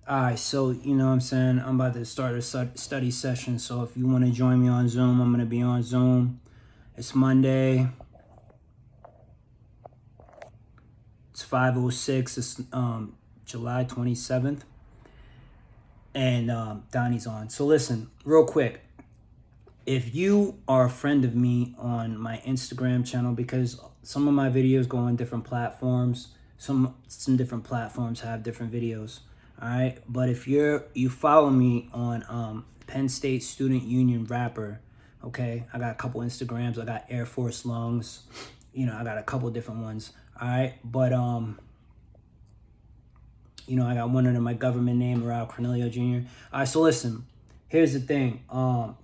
All right, so you know what I'm saying? I'm about to start a study session. So if you want to join me on Zoom, I'm going to be on Zoom. It's Monday. It's 5:06. It's July 27th. And Donnie's on. So listen, real quick. If you are a friend of me on my Instagram channel, because some of my videos go on different platforms, some different platforms have different videos. All right, but if you follow me on Penn State Student Union Rapper, okay, I got a couple Instagrams. I got Air Force Lungs, I got a couple different ones. All right, but I got one under my government name, Aarao Cornelio Jr. All right, so listen, here's the thing.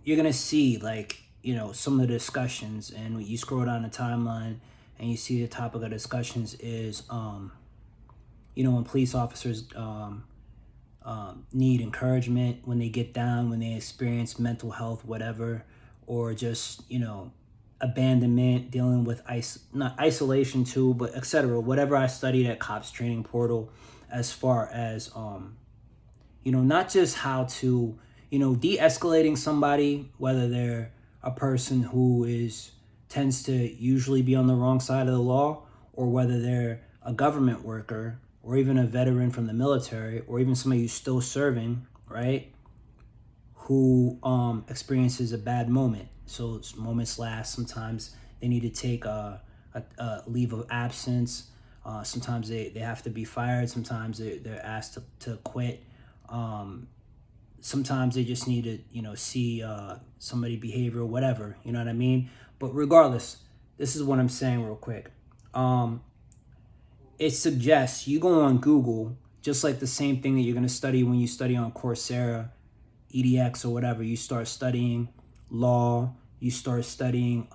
You're gonna see some of the discussions, and when you scroll down the timeline and you see the topic of discussions is when police officers need encouragement when they get down, when they experience mental health, whatever, or just abandonment, dealing with not isolation too, but etc. Whatever I studied at Cops Training Portal, as far as not just how to de-escalating somebody, whether they're a person who tends to usually be on the wrong side of the law, or whether they're a government worker, or even a veteran from the military, or even somebody who's still serving, right, who experiences a bad moment. So moments last. Sometimes they need to take a leave of absence. Sometimes they have to be fired. Sometimes they're asked to quit. Sometimes they just need to see somebody behavioral, whatever, you know what I mean? But regardless, this is what I'm saying real quick. It suggests you go on Google, just like the same thing that you're going to study when you study on Coursera, EDX, or whatever. You start studying law, you start studying,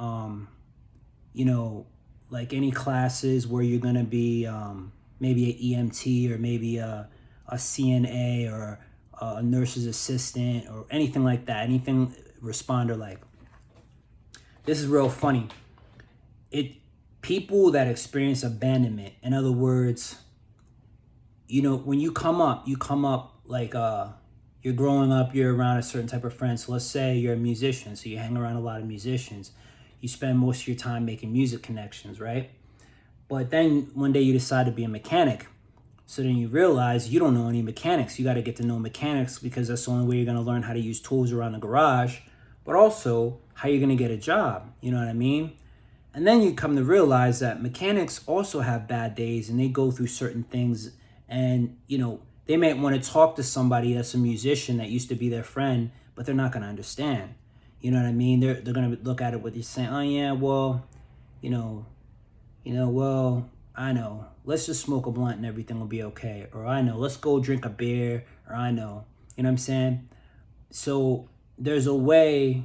like any classes where you're going to be maybe an EMT, or maybe a CNA, or a nurse's assistant, or anything like that, anything responder like. This is real funny. People that experience abandonment, in other words, when you come up like you're growing up, you're around a certain type of friends. So let's say you're a musician, so you hang around a lot of musicians. You spend most of your time making music connections, right? But then one day you decide to be a mechanic. So then you realize you don't know any mechanics. You got to get to know mechanics, because that's the only way you're going to learn how to use tools around the garage, but also how you're going to get a job. You know what I mean? And then you come to realize that mechanics also have bad days, and they go through certain things, and they might want to talk to somebody that's a musician that used to be their friend, but they're not going to understand. You know what I mean? They're going to look at it with you saying, oh yeah, well, well, I know, let's just smoke a blunt and everything will be okay. Or I know, let's go drink a beer. Or I know, you know what I'm saying? So there's a way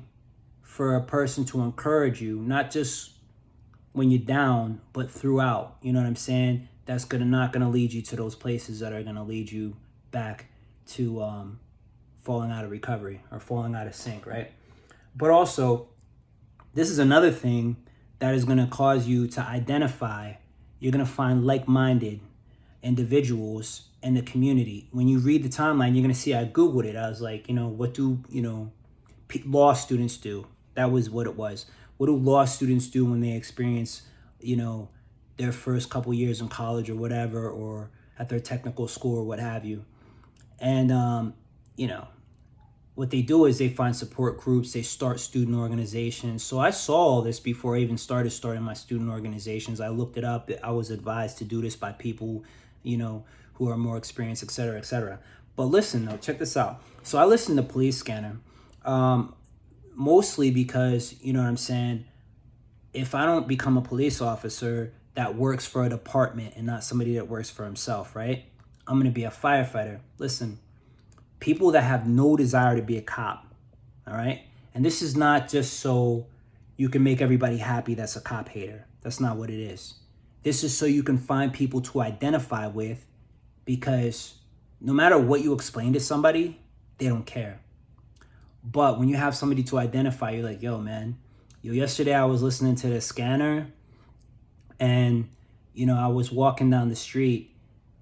for a person to encourage you, not just when you're down, but throughout. You know what I'm saying? That's not gonna lead you to those places that are gonna lead you back to falling out of recovery or falling out of sync, right? But also, this is another thing that is gonna cause you to identify. You're gonna find like-minded individuals in the community. When you read the timeline, you're gonna see I Googled it. I was like, what do law students do? That was what it was. What do law students do when they experience, their first couple years in college or whatever, or at their technical school or what have you? And, what they do is they find support groups, they start student organizations. So I saw all this before I even starting my student organizations. I looked it up. I was advised to do this by people, who are more experienced, et cetera, et cetera. But listen, though, check this out. So I listened to Police Scanner. Mostly because, you know what I'm saying, if I don't become a police officer that works for a department and not somebody that works for himself, right? I'm going to be a firefighter. Listen, people that have no desire to be a cop, all right? And this is not just so you can make everybody happy that's a cop hater. That's not what it is. This is so you can find people to identify with, because no matter what you explain to somebody, they don't care. But when you have somebody to identify, you're like, yo, man, yesterday I was listening to the scanner, and, I was walking down the street,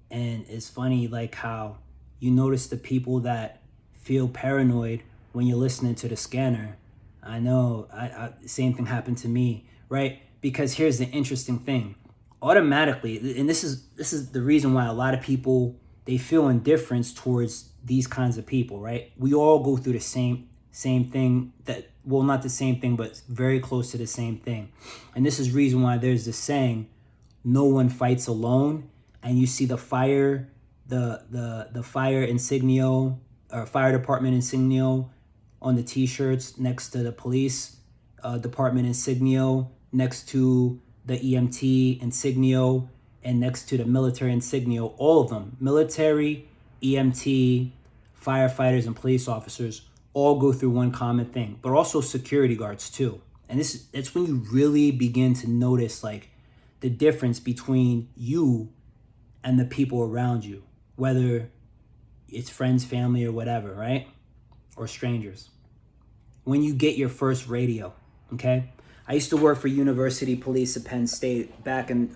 and it's funny, like how, You notice the people that feel paranoid when you're listening to the scanner. I know, same thing happened to me, right? Because here's the interesting thing. Automatically, and this is the reason why a lot of people, they feel indifference towards these kinds of people, right? We all go through the same thing, that, well, not the same thing, but very close to the same thing. And this is reason why there's this saying, no one fights alone. And you see the fire, the fire insignia, or fire department insignia on the t-shirts next to the police department insignia, next to the EMT insignia, and next to the military insignia. All of them, military, EMT, firefighters, and police officers, all go through one common thing, but also security guards too. And it's when you really begin to notice like the difference between you and the people around you, whether it's friends, family, or whatever, right? Or strangers. When you get your first radio, okay? I used to work for University Police at Penn State back in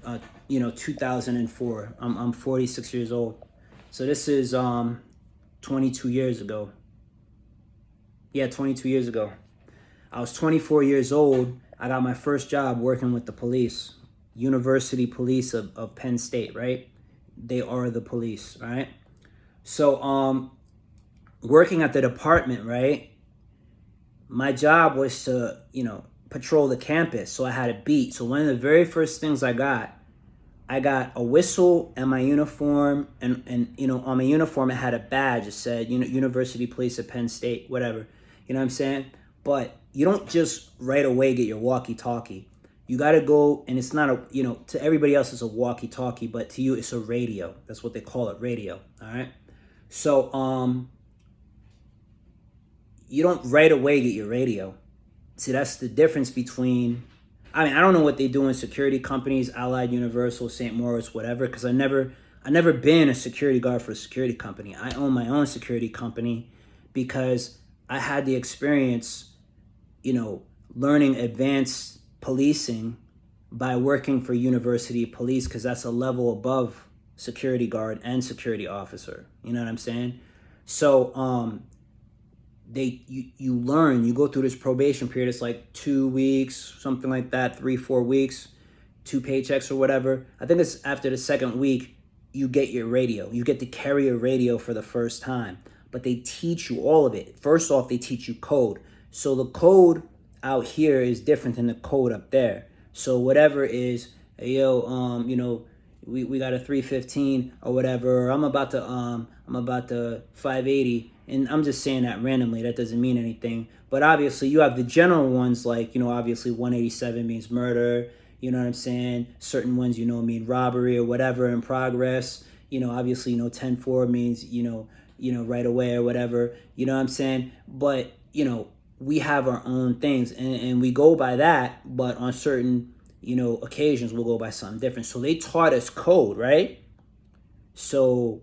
2004. I'm 46 years old. So this is 22 years ago. Yeah, 22 years ago. I was 24 years old. I got my first job working with the police. University Police of Penn State, right? They are the police, right? So working at the department, right? My job was to, patrol the campus. So I had a beat. So one of the very first things I got a whistle and my uniform, and on my uniform it had a badge. It said, University Police at Penn State, whatever. You know what I'm saying? But you don't just right away get your walkie-talkie. You got to go, and it's not to everybody else it's a walkie-talkie, but to you it's a radio. That's what they call it, radio, all right? So you don't right away get your radio. See, that's the difference between, I don't know what they do in security companies, Allied, Universal, St. Moritz, whatever, because I never been a security guard for a security company. I own my own security company because I had the experience, learning advanced policing by working for University Police, because that's a level above security guard and security officer. You know what I'm saying? So you learn, you go through this probation period. It's like 2 weeks, something like that, 3-4 weeks, 2 paychecks or whatever. I think it's after the second week you get your radio. You get to carry a radio for the first time. But they teach you all of it. First off, they teach you code. So the code out here is different than the code up there. So whatever is, hey, yo, we got a 315 or whatever. Or I'm about to 580, and I'm just saying that randomly. That doesn't mean anything. But obviously, you have the general ones like, obviously 187 means murder. You know what I'm saying? Certain ones, mean robbery or whatever in progress. Obviously, 10-4 means, right away or whatever. You know what I'm saying? But, we have our own things, and we go by that, but on certain, occasions we'll go by something different. So they taught us code, right? So,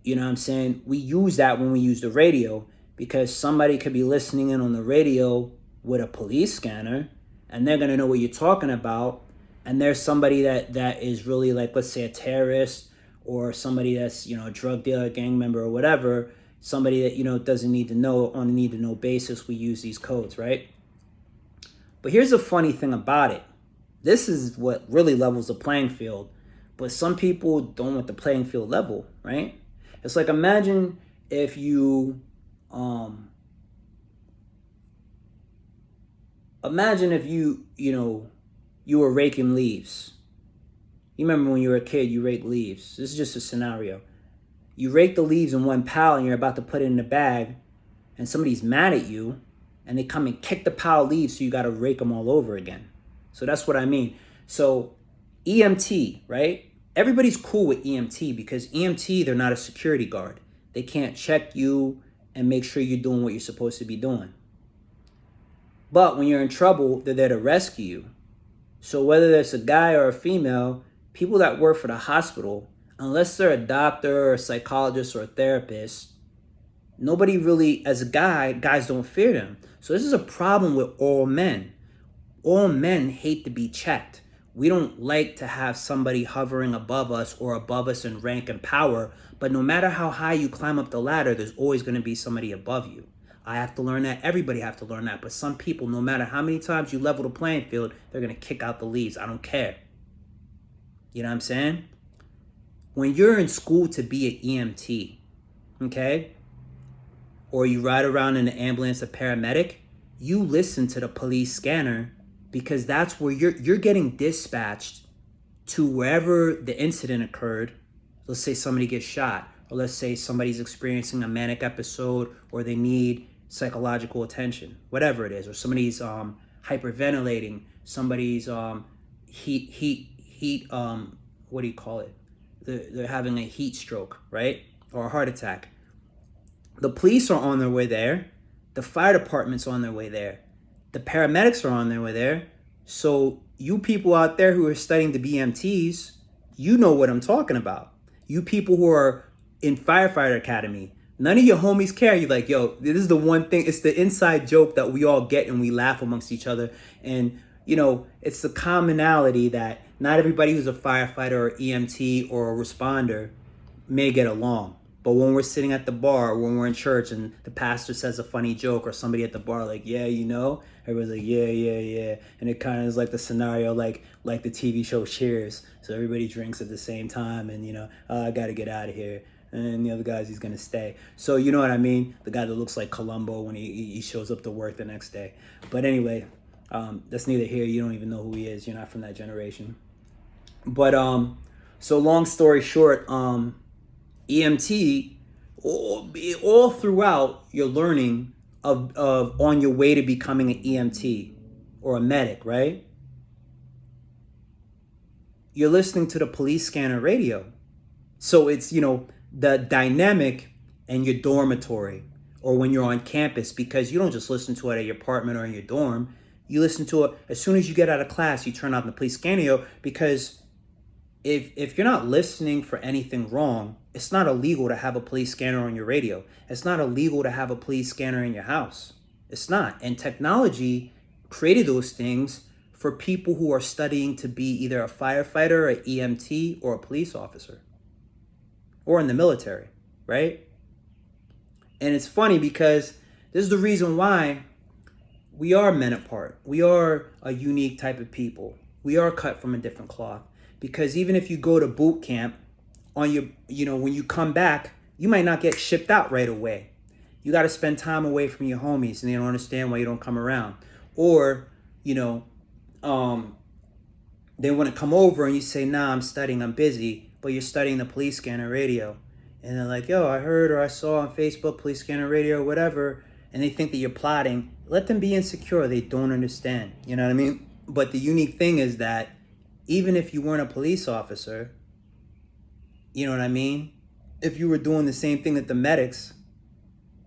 you know what I'm saying? We use that when we use the radio, because somebody could be listening in on the radio with a police scanner, and they're going to know what you're talking about. And there's somebody that is really like, let's say a terrorist, or somebody that's, a drug dealer, gang member, or whatever, somebody that, doesn't need to know, on a need-to-know basis, we use these codes, right? But here's the funny thing about it. This is what really levels the playing field. But some people don't want the playing field level, right? It's like, imagine if you, you were raking leaves. You remember when you were a kid, you raked leaves. This is just a scenario. You rake the leaves in one pile and you're about to put it in the bag, and somebody's mad at you and they come and kick the pile of leaves, so you got to rake them all over again. So that's what I mean. So EMT, right? Everybody's cool with EMT because EMT, they're not a security guard. They can't check you and make sure you're doing what you're supposed to be doing. But when you're in trouble, they're there to rescue you. So whether it's a guy or a female, people that work for the hospital, unless they're a doctor or a psychologist or a therapist, nobody really, as a guy, guys don't fear them. So this is a problem with all men. All men hate to be checked. We don't like to have somebody hovering above us or above us in rank and power, but no matter how high you climb up the ladder, there's always going to be somebody above you. I have to learn that. Everybody have to learn that. But some people, no matter how many times you level the playing field, they're going to kick out the leads. I don't care. You know what I'm saying? When you're in school to be an EMT, okay, or you ride around in an ambulance, a paramedic, you listen to the police scanner, because that's where you're getting dispatched to wherever the incident occurred. Let's say somebody gets shot, or let's say somebody's experiencing a manic episode, or they need psychological attention, whatever it is, or somebody's hyperventilating, somebody's heat what do you call it? They're having a heat stroke, right? Or a heart attack. The police are on their way there. The fire department's on their way there. The paramedics are on their way there. So you people out there who are studying to be EMTs, you know what I'm talking about. You people who are in firefighter academy, none of your homies care. You're like, yo, this is the one thing. It's the inside joke that we all get and we laugh amongst each other. And, you know, it's the commonality that not everybody who's a firefighter or EMT or a responder may get along. But when we're sitting at the bar, or when we're in church and the pastor says a funny joke, or somebody at the bar like, yeah, you know, everybody's like, yeah. And it kind of is like the scenario, like the TV show Cheers. So everybody drinks at the same time and, you know, I got to get out of here. And the other guy's, he's going to stay. So you know what I mean? The guy that looks like Columbo when he shows up to work the next day. But anyway, that's neither here. You don't even know who he is. You're not from that generation. But so long story short, EMT, all throughout your learning of on your way to becoming an EMT or a medic, right? You're listening to the police scanner radio. So it's, you know, the dynamic in your dormitory or when you're on campus, because you don't just listen to it at your apartment or in your dorm. You listen to it as soon as you get out of class, you turn on the police scanner, because if you're not listening for anything wrong, it's not illegal to have a police scanner on your radio. It's not illegal to have a police scanner in your house. It's not. And technology created those things for people who are studying to be either a firefighter, an EMT, or a police officer, or in the military, right? And it's funny because this is the reason why we are men apart. We are a unique type of people. We are cut from a different cloth. Because even if you go to boot camp, on your, you know, when you come back, you might not get shipped out right away. You got to spend time away from your homies, and they don't understand why you don't come around. Or, you know, they want to come over and you say, nah, I'm studying, I'm busy, but you're studying the police scanner radio. And they're like, yo, I heard or I saw on Facebook, police scanner radio, whatever. And they think that you're plotting. Let them be insecure. They don't understand. You know what I mean? But the unique thing is that even if you weren't a police officer, you know what I mean? If you were doing the same thing that the medics,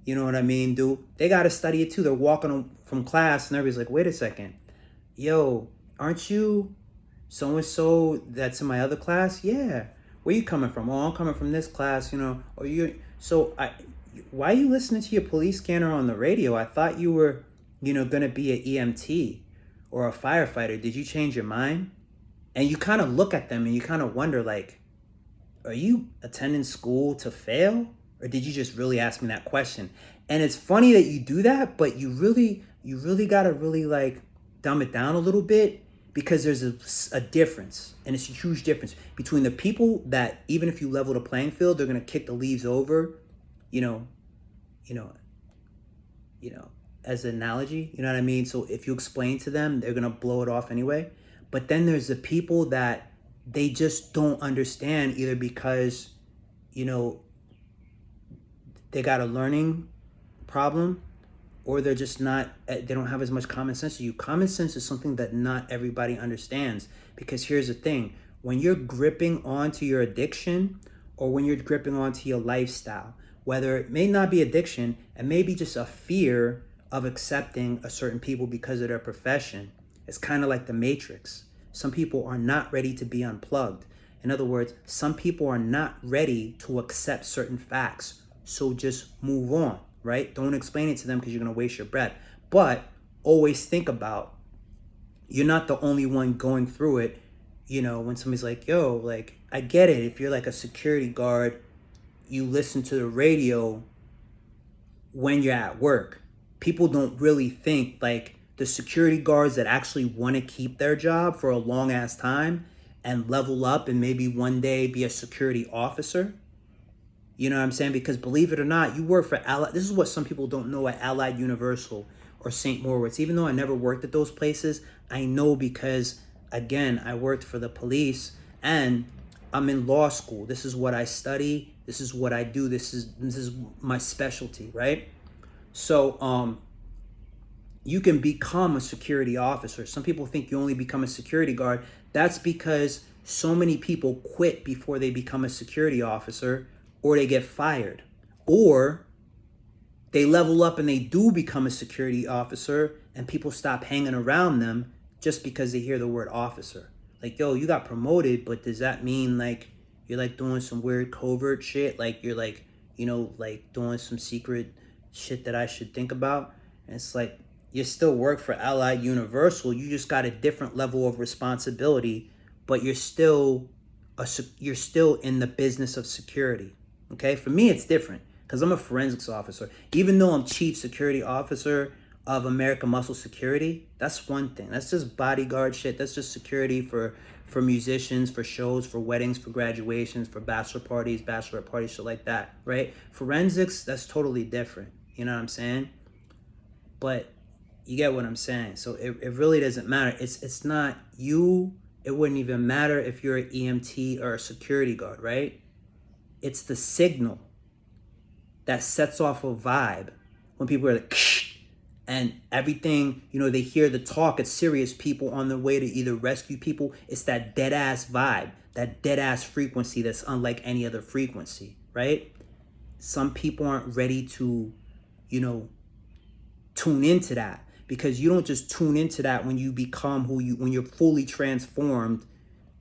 you know what I mean, do, they got to study it too. They're walking from class and everybody's like, wait a second. Yo, aren't you so-and-so that's in my other class? Yeah. Where you coming from? Oh, I'm coming from this class, you know. Or you, so why are you listening to your police scanner on the radio? I thought you were, you know, going to be an EMT or a firefighter. Did you change your mind? And you kind of look at them and you kind of wonder, like, are you attending school to fail? Or did you just really ask me that question? And it's funny that you do that, but you really got to really like dumb it down a little bit, because there's a difference, and it's a huge difference between the people that even if you level the playing field, they're going to kick the leaves over, you know, as an analogy, you know what I mean? So if you explain to them, they're going to blow it off anyway. But then there's the people that they just don't understand, either because, you know, they got a learning problem, or they're just not, they don't have as much common sense as you. Common sense is something that not everybody understands, because here's the thing. When you're gripping onto your addiction, or when you're gripping onto your lifestyle, whether it may not be addiction, it may be just a fear of accepting a certain people because of their profession. It's kind of like the Matrix. Some people are not ready to be unplugged. In other words, some people are not ready to accept certain facts. So just move on, right? Don't explain it to them, because you're going to waste your breath. But always think about, you're not the only one going through it. when somebody's like, yo, like, I get it. If you're like a security guard, you listen to the radio when you're at work. People don't really think like the security guards that actually want to keep their job for a long ass time and level up and maybe one day be a security officer. You know what I'm saying? Because believe it or not, you work for Allied. This is what some people don't know at Allied Universal or St. Moritz. Even though I never worked at those places, I know because, again, I worked for the police and I'm in law school. This is what I study. This is what I do. This is my specialty, right? So you can become a security officer. Some people think you only become a security guard. That's because so many people quit before they become a security officer, or they get fired, or they level up and they do become a security officer and people stop hanging around them just because they hear the word officer. Like, yo, you got promoted, but does that mean like you're like doing some weird covert shit? Like you're like, like doing some secret shit that I should think about? And it's like, you still work for Allied Universal. You just got a different level of responsibility, but you're still in the business of security. Okay, for me it's different because I'm a forensics officer. Even though I'm chief security officer of American Muscle Security, that's one thing. That's just bodyguard shit. That's just security for musicians, for shows, for weddings, for graduations, for bachelor parties, bachelorette parties, shit like that, right? Forensics, that's totally different. You know what I'm saying? But you get what I'm saying. So it really doesn't matter. It's not you. It wouldn't even matter if you're an EMT or a security guard, right? It's the signal that sets off a vibe when people are like, and everything, they hear the talk. It's serious people on their way to either rescue people. It's that dead ass vibe, that dead ass frequency that's unlike any other frequency, right? Some people aren't ready to, tune into that, because you don't just tune into that when you become when you're fully transformed.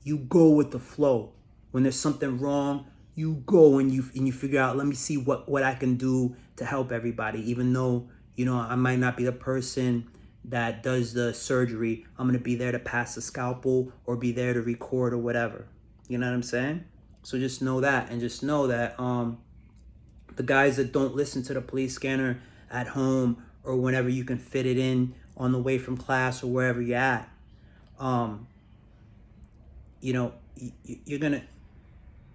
You go with the flow. When there's something wrong, you go and you figure out, let me see what I can do to help everybody. Even though, I might not be the person that does the surgery, I'm going to be there to pass the scalpel or be there to record or whatever. You know what I'm saying? So just know that, and just know that the guys that don't listen to the police scanner at home or whenever you can fit it in on the way from class or wherever you're at, you're going to,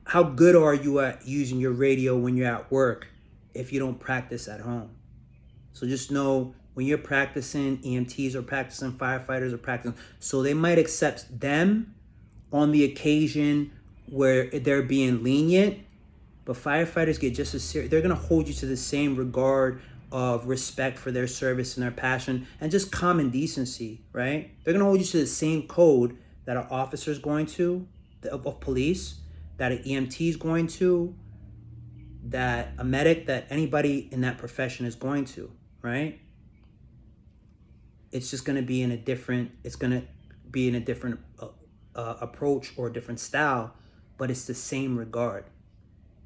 how good are you at using your radio when you're at work if you don't practice at home? So just know, when you're practicing, EMTs are practicing, firefighters are practicing. So they might accept them on the occasion where they're being lenient, but firefighters get just as serious. They're going to hold you to the same regard of respect for their service and their passion and just common decency, right? They're going to hold you to the same code that an officer is going to, of police, that an EMT is going to, that a medic, that anybody in that profession is going to, right? It's just going to be in a different, approach or a different style, but it's the same regard.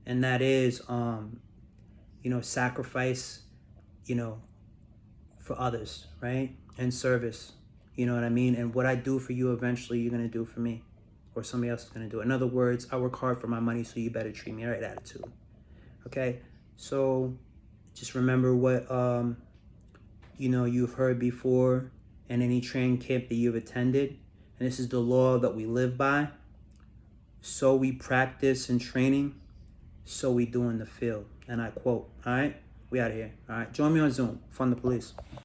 And that is, sacrifice, for others, right? And service, you know what I mean? And what I do for you, eventually you're going to do for me, or somebody else is going to do it. In other words, I work hard for my money, so you better treat me right. Attitude. Okay? So just remember what, you've heard before in any training camp that you've attended. And this is the law that we live by. So we practice in training, so we do in the field. And I quote, all right? We out of here. All right? Join me on Zoom. Fund the police.